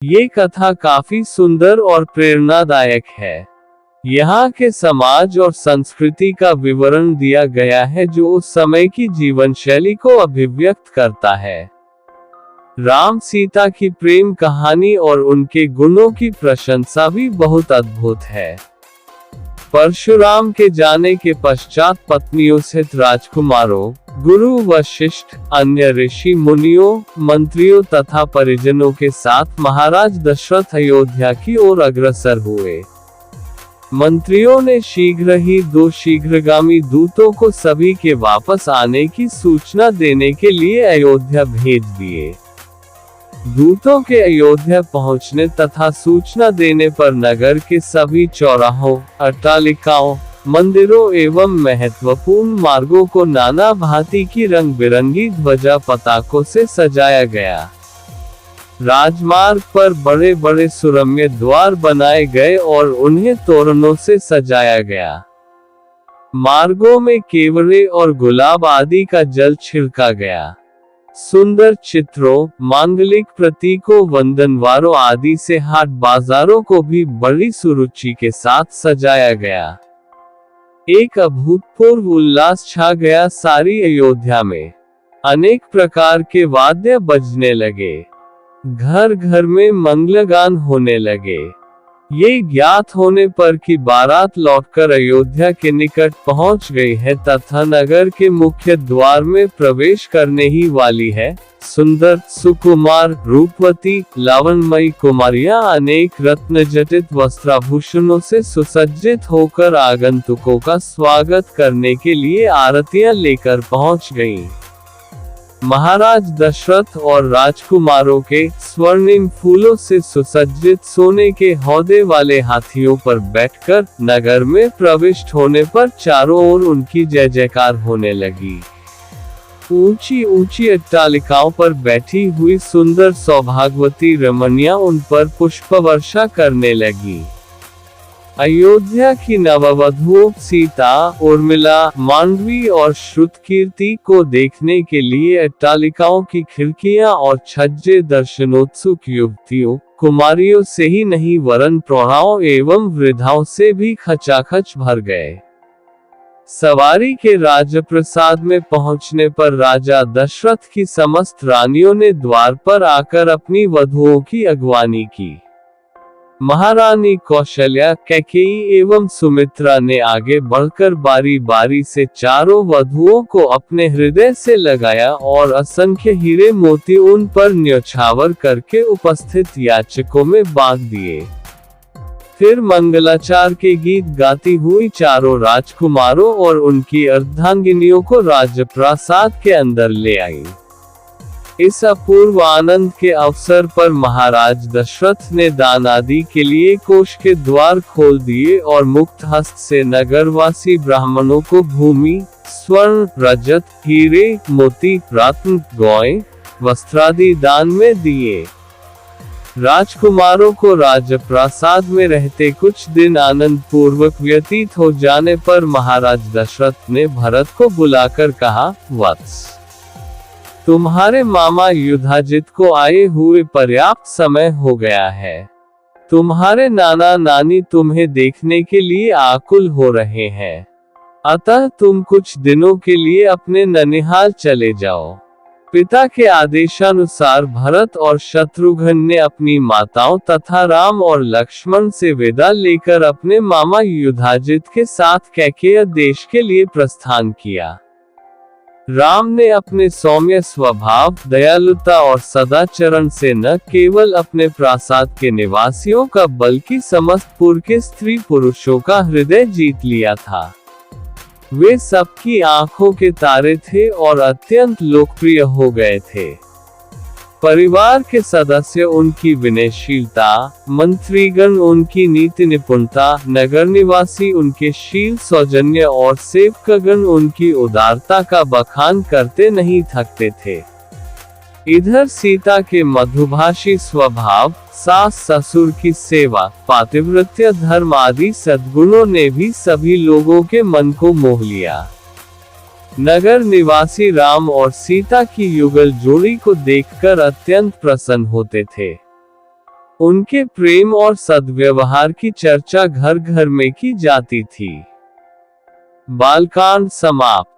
ये कथा काफी सुंदर और प्रेरणादायक है। यहाँ के समाज और संस्कृति का विवरण दिया गया है जो उस समय की जीवन शैली को अभिव्यक्त करता है। राम सीता की प्रेम कहानी और उनके गुणों की प्रशंसा भी बहुत अद्भुत है। परशुराम के जाने के पश्चात पत्नियों सहित राजकुमारों, गुरु वशिष्ठ, अन्य ऋषि मुनियों, मंत्रियों तथा परिजनों के साथ महाराज दशरथ अयोध्या की ओर अग्रसर हुए। मंत्रियों ने शीघ्र ही 2 शीघ्रगामी दूतों को सभी के वापस आने की सूचना देने के लिए अयोध्या भेज दिए। दूतों के अयोध्या पहुंचने तथा सूचना देने पर नगर के सभी चौराहों, अट्टालिकाओं, मंदिरों एवं महत्वपूर्ण मार्गों को नाना भांति की रंग बिरंगी ध्वजा पताकों से सजाया गया। राजमार्ग पर बड़े बड़े सुरम्य द्वार बनाए गए और उन्हें तोरणों से सजाया गया। मार्गों में केवड़े और गुलाब आदि का जल छिड़का गया। सुंदर चित्रों, मांगलिक प्रतीकों, वंदनवारों आदि से हाट बाजारों को भी बड़ी सुरुचि के साथ सजाया गया। एक अभूतपूर्व उल्लास छा गया सारी अयोध्या में। अनेक प्रकार के वाद्य बजने लगे। घर घर में मंगलगान होने लगे। ये ज्ञात होने पर कि बारात लौटकर अयोध्या के निकट पहुंच गई है तथा नगर के मुख्य द्वार में प्रवेश करने ही वाली है, सुंदर, सुकुमार, रूपवती, लावण्यमयी कुमारियां अनेक रत्नजटित वस्त्राभूषणों से सुसज्जित होकर आगंतुकों का स्वागत करने के लिए आरतियां लेकर पहुंच गईं। महाराज दशरथ और राजकुमारों के स्वर्णिम फूलों से सुसज्जित सोने के हौदे वाले हाथियों पर बैठकर नगर में प्रविष्ट होने पर चारों ओर उनकी जय जयकार होने लगी। ऊंची ऊंची अट्टालिकाओं पर बैठी हुई सुंदर सौभाग्यवती रमणियां उन पर पुष्प वर्षा करने लगी। अयोध्या की नववधुओं सीता, उर्मिला, मांडवी और श्रुतकीर्ति को देखने के लिए अट्टालिकाओं की खिड़कियां और छज्जे दर्शनोत्सुक युवतियों, कुमारियों से ही नहीं वरन प्रौढ़ाओं एवं वृद्धाओं से भी खचाखच भर गए। सवारी के राजप्रसाद में पहुंचने पर राजा दशरथ की समस्त रानियों ने द्वार पर आकर अपनी वधुओं की अगवानी की। महारानी कौशल्या, कैकेयी एवं सुमित्रा ने आगे बढ़कर बारी बारी से चारों वधुओं को अपने हृदय से लगाया और असंख्य हीरे मोती उन पर न्यौछावर करके उपस्थित याचकों में बांट दिए। फिर मंगलाचार के गीत गाती हुई चारों राजकुमारों और उनकी अर्धांगिनियों को राजप्रासाद के अंदर ले आई। इस अपूर्व आनंद के अवसर पर महाराज दशरथ ने दान आदि के लिए कोष के द्वार खोल दिए और मुक्त हस्त से नगरवासी ब्राह्मणों को भूमि, स्वर्ण, रजत, हीरे, मोती, रत्न, गौएं, वस्त्रादि दान में दिए। राजकुमारों को राजप्रासाद में रहते कुछ दिन आनंद पूर्वक व्यतीत हो जाने पर महाराज दशरथ ने भरत को बुलाकर कहा, वत्स, तुम्हारे मामा युधाजित को आए हुए पर्याप्त समय हो गया है। तुम्हारे नाना नानी तुम्हें देखने के लिए आकुल हो रहे हैं। अतः तुम कुछ दिनों के लिए अपने ननिहाल चले जाओ। पिता के आदेशानुसार भरत और शत्रुघ्न ने अपनी माताओं तथा राम और लक्ष्मण से विदा लेकर अपने मामा युधाजित के साथ कैकेय देश के लिए प्रस्थान किया। राम ने अपने सौम्य स्वभाव, दयालुता और सदाचरण से न केवल अपने प्रासाद के निवासियों का बल्कि समस्त पुर के स्त्री पुरुषों का हृदय जीत लिया था। वे सबकी आंखों के तारे थे और अत्यंत लोकप्रिय हो गए थे। परिवार के सदस्य उनकी विनयशीलता, मंत्रीगण उनकी नीति निपुणता, नगर निवासी उनके शील, सौजन्य और सेवकगण उनकी उदारता का बखान करते नहीं थकते थे। इधर सीता के मधुभाषी स्वभाव, सास ससुर की सेवा, पातिव्रत्य धर्म आदि सद्गुणों ने भी सभी लोगों के मन को मोह लिया। नगर निवासी राम और सीता की युगल जोड़ी को देखकर अत्यंत प्रसन्न होते थे। उनके प्रेम और सद्व्यवहार की चर्चा घर घर में की जाती थी। बालकांड समाप्त।